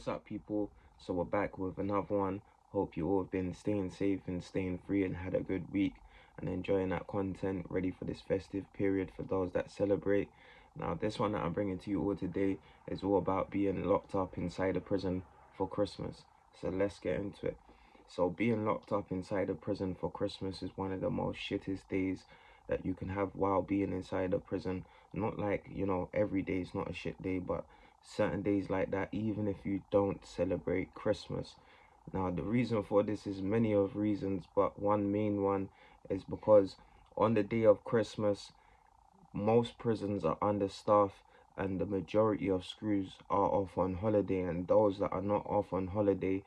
What's up, people? So we're back with another one. Hope you all have been staying safe and staying free and had a good week and enjoying that content, ready for this festive period for those that celebrate. Now, this one that I'm bringing to you all today is all about being locked up inside a prison for Christmas. So let's get into it. So being locked up inside a prison for Christmas is one of the most shittest days that you can have while being inside a prison. Not like, every day is not a shit day, but certain days like that, even if you don't celebrate Christmas. Now, the reason for this is many of reasons, but one main one is because on the day of Christmas, most prisons are understaffed and the majority of screws are off on holiday, and those that are not off on holiday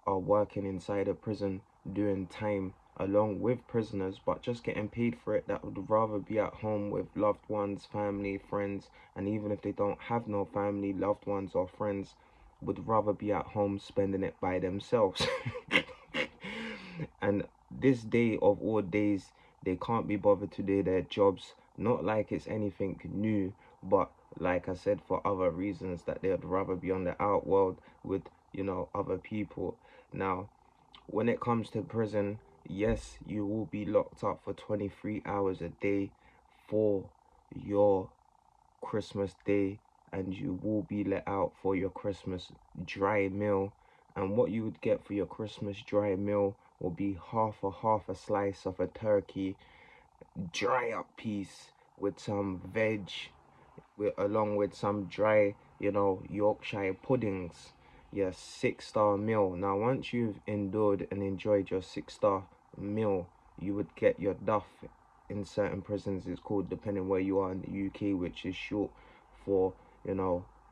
are working inside a prison doing time along with prisoners, but just getting paid for it, that would rather be at home with loved ones, family, friends, and even if they don't have no family, loved ones, or friends, would rather be at home spending it by themselves. And this day of all days, they can't be bothered to do their jobs, not like it's anything new, but like I said, for other reasons, that they'd rather be on the outworld with, other people. Now, when it comes to prison, yes, you will be locked up for 23 hours a day for your Christmas day, and you will be let out for your Christmas dry meal. And what you would get for your Christmas dry meal will be half a slice of a turkey, dry up piece with some veg, along with some dry, Yorkshire puddings. Your 6-star meal. Now, once you've endured and enjoyed your 6-star meal, you would get your duff. In certain prisons, it's called, depending where you are in the UK, which is short for,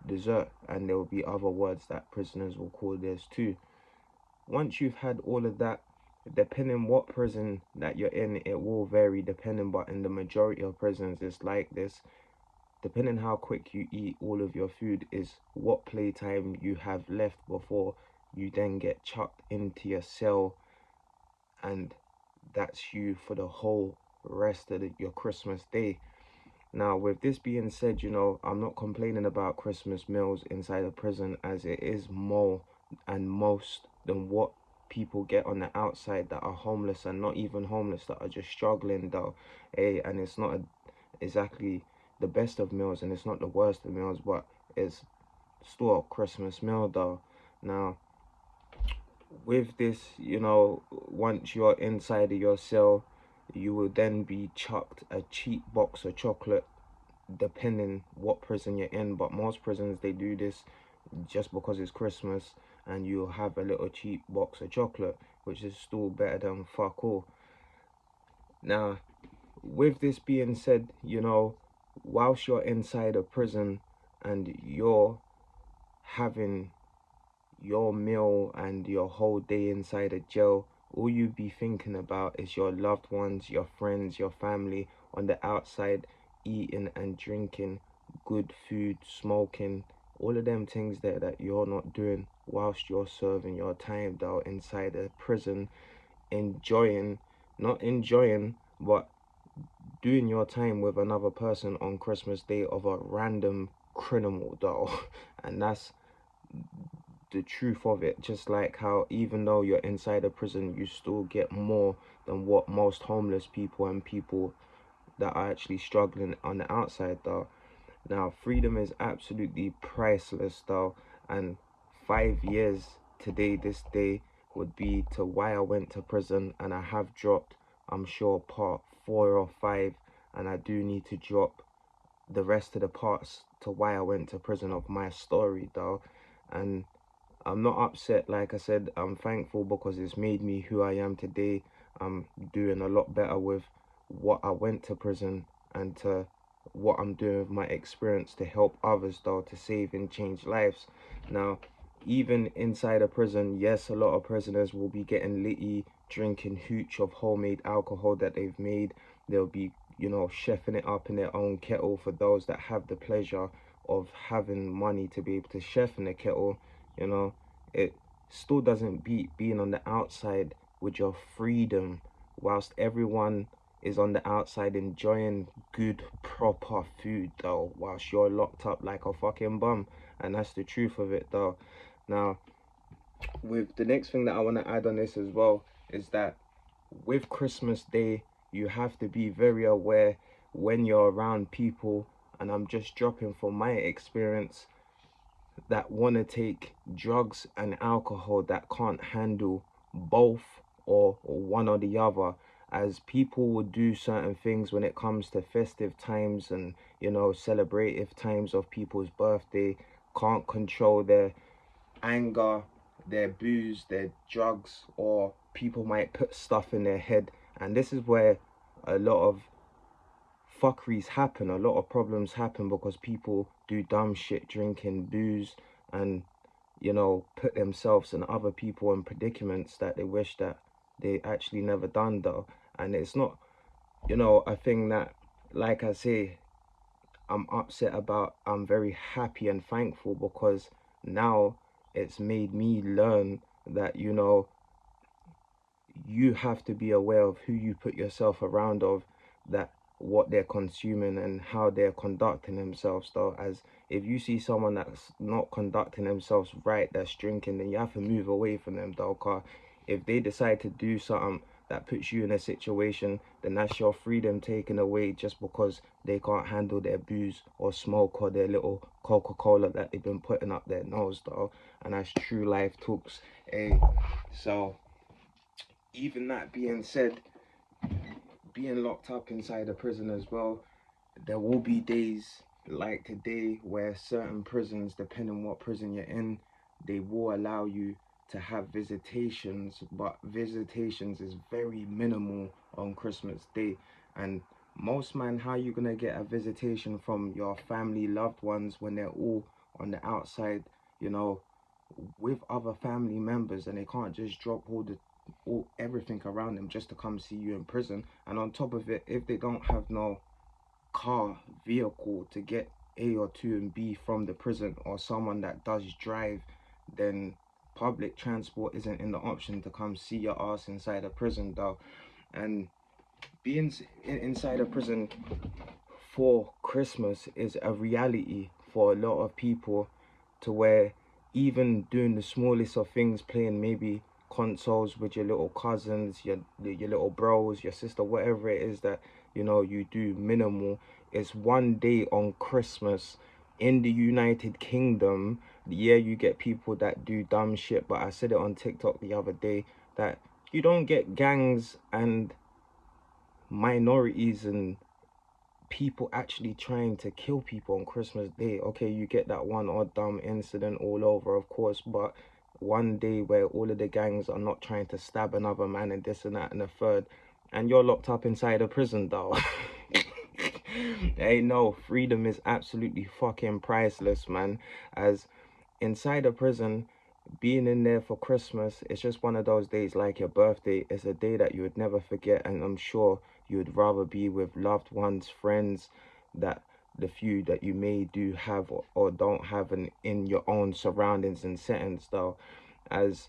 dessert. And there will be other words that prisoners will call this too. Once you've had all of that, depending what prison that you're in, it will vary depending, but in the majority of prisons, it's like this. Depending how quick you eat all of your food is what playtime you have left before you then get chucked into your cell, and that's you for the whole rest of your Christmas day. Now, with this being said, I'm not complaining about Christmas meals inside a prison, as it is more and most than what people get on the outside that are homeless, and not even homeless, that are just struggling though. And it's not exactly the best of meals, and it's not the worst of meals, but it's still a Christmas meal though. Now, with this, once you're inside of your cell, you will then be chucked a cheap box of chocolate, depending what prison you're in. But most prisons, they do this just because it's Christmas, and you'll have a little cheap box of chocolate, which is still better than fuck all. Now, with this being said, whilst you're inside a prison and you're having your meal and your whole day inside a jail, all you be thinking about is your loved ones, your friends, your family on the outside, eating and drinking good food, smoking, all of them things there that you're not doing whilst you're serving your time though inside a prison, enjoying, not enjoying, but doing your time with another person on Christmas Day of a random criminal though. And that's the truth of it. Just like how even though you're inside a prison, you still get more than what most homeless people and people that are actually struggling on the outside though. Now, freedom is absolutely priceless though, and 5 years today, this day, would be to why I went to prison, and I have dropped, I'm sure, part 4 or 5, and I do need to drop the rest of the parts to why I went to prison of my story though. And I'm not upset, like I said, I'm thankful because it's made me who I am today. I'm doing a lot better with what I went to prison, and to what I'm doing with my experience to help others though, to save and change lives. Now, even inside a prison, yes, a lot of prisoners will be getting litty, drinking hooch of homemade alcohol that they've made. They'll be, chefing it up in their own kettle for those that have the pleasure of having money to be able to chef in the kettle. It still doesn't beat being on the outside with your freedom, whilst everyone is on the outside enjoying good proper food though, whilst you're locked up like a fucking bum. And that's the truth of it though. Now, with the next thing that I want to add on this as well is that with Christmas Day, you have to be very aware when you're around people, and I'm just dropping from my experience, that want to take drugs and alcohol that can't handle both, or one or the other, as people will do certain things when it comes to festive times and celebrative times of people's birthday, can't control their anger, their booze, their drugs, or people might put stuff in their head. And this is where a lot of fuckeries happen, a lot of problems happen, because people do dumb shit, drinking booze, and put themselves and other people in predicaments that they wish that they actually never done though. And it's not, a thing that, like I say, I'm upset about. I'm very happy and thankful because now it's made me learn that you have to be aware of who you put yourself around of, that what they're consuming and how they're conducting themselves though. As if you see someone that's not conducting themselves right, that's drinking, then you have to move away from them though. Cause if they decide to do something that puts you in a situation, then that's your freedom taken away just because they can't handle their booze or smoke or their little Coca-Cola that they've been putting up their nose though. And that's true life talks. So even that being said, being locked up inside a prison as well, there will be days like today where certain prisons, depending what prison you're in, they will allow you to have visitations, but visitations is very minimal on Christmas Day. And most man, how you gonna get a visitation from your family, loved ones, when they're all on the outside, you know, with other family members, and they can't just drop all everything around them just to come see you in prison. And on top of it, if they don't have no car vehicle to get A or 2 and B from the prison, or someone that does drive, then public transport isn't in the option to come see your ass inside a prison though. And being inside a prison for Christmas is a reality for a lot of people, to where even doing the smallest of things, playing maybe consoles with your little cousins, your little bros, your sister, whatever it is that you do minimal, is one day on Christmas in the United Kingdom. Yeah, you get people that do dumb shit, but I said it on TikTok the other day that you don't get gangs and minorities and people actually trying to kill people on Christmas Day. Okay, you get that one odd dumb incident all over, of course, but one day where all of the gangs are not trying to stab another man and this and that and the third, and you're locked up inside a prison though. Hey, no, freedom is absolutely fucking priceless, man. As inside a prison, being in there for Christmas, it's just one of those days like your birthday. It's a day that you would never forget, and I'm sure you would rather be with loved ones, friends, that the few that you may do have or don't have, in your own surroundings and settings though. As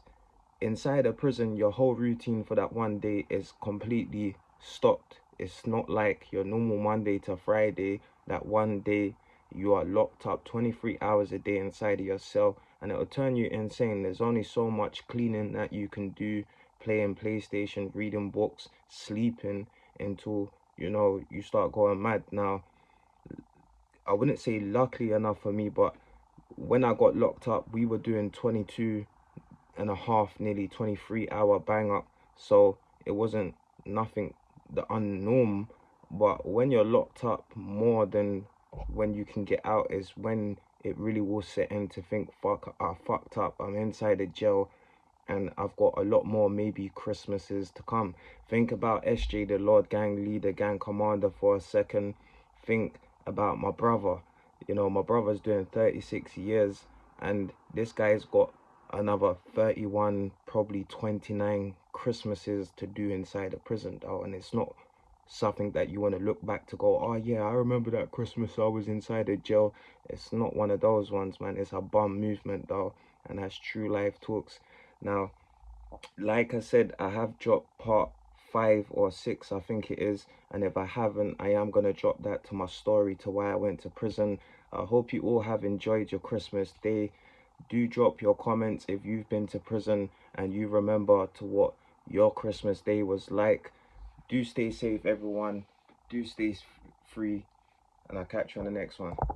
inside a prison, your whole routine for that one day is completely stopped. It's not like your normal Monday to Friday. That one day you are locked up 23 hours a day inside of your cell, and it'll turn you insane. There's only so much cleaning that you can do, playing PlayStation, reading books, sleeping, until you start going mad. Now, I wouldn't say luckily enough for me, but when I got locked up, we were doing 22.5, nearly 23-hour bang up. So it wasn't nothing the unnorm. But when you're locked up more than when you can get out, is when it really will set in to think, fuck, I fucked up, I'm inside the jail, and I've got a lot more maybe Christmases to come. Think about SJ, the Lord gang leader, gang commander, for a second. Think about my brother. My brother's doing 36 years, and this guy's got another 31, probably 29 Christmases to do inside a prison though. And it's not something that you want to look back to go, oh yeah, I remember that Christmas I was inside a jail. It's not one of those ones, man. It's a bum movement though, and that's true life talks. Now, like I said, I have dropped part 5 or 6, I think it is, and if I haven't, I am gonna drop that to my story to why I went to prison. I hope you all have enjoyed your Christmas Day. Do drop your comments if you've been to prison and you remember to what your Christmas day was like. Do stay safe, everyone. Do stay free, and I'll catch you on the next one.